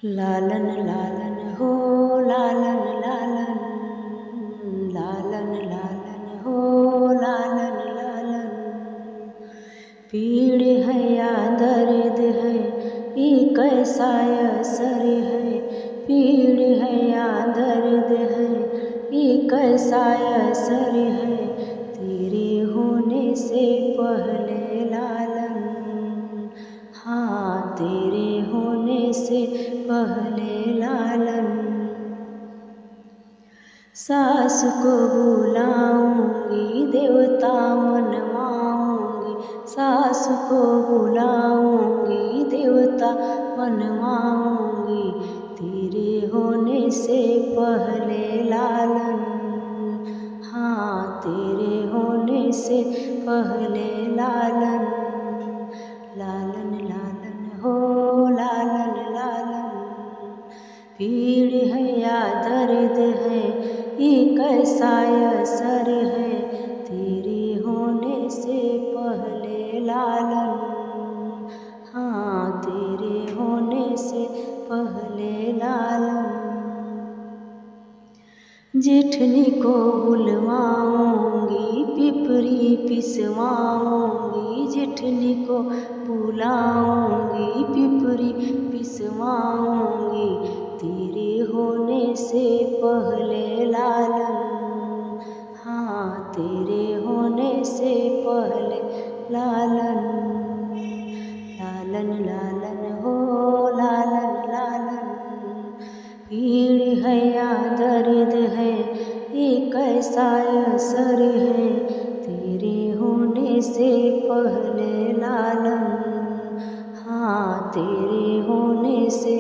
लालन लालन हो लालन लालन, लालन लालन हो लालन लालन। पीड़ है या दर्द है ये कैसा असर है, पीड़ है या दर्द है ये कैसा असर है, तेरे होने से पहले लालन, हाँ तेरे होने से पहले लालन। सास को बुलाऊंगी देवता मनवाऊंगी, सास को बुलाऊंगी देवता मनवाऊंगी, तेरे होने से पहले लालन, हाँ तेरे होने से पहले लालन। लालन लालन हो लालन लालन, पीड़ है या दर्द है ये कैसा असर है, तेरे होने से पहले लालन, हाँ तेरे होने से पहले लालन। जेठनी को बुलवाऊंगी पिपरी पिसवाऊंगी, जेठनी को बुलाऊंगी पिपरी पिसवाऊंगी, तेरे होने से पहले लालन, हाँ तेरे होने से पहले लालन। लालन लालन हो लालन लालन, पीड़ है या दर्द है ये कैसा असर है, तेरे होने से पहले लालन, हाँ तेरे होने से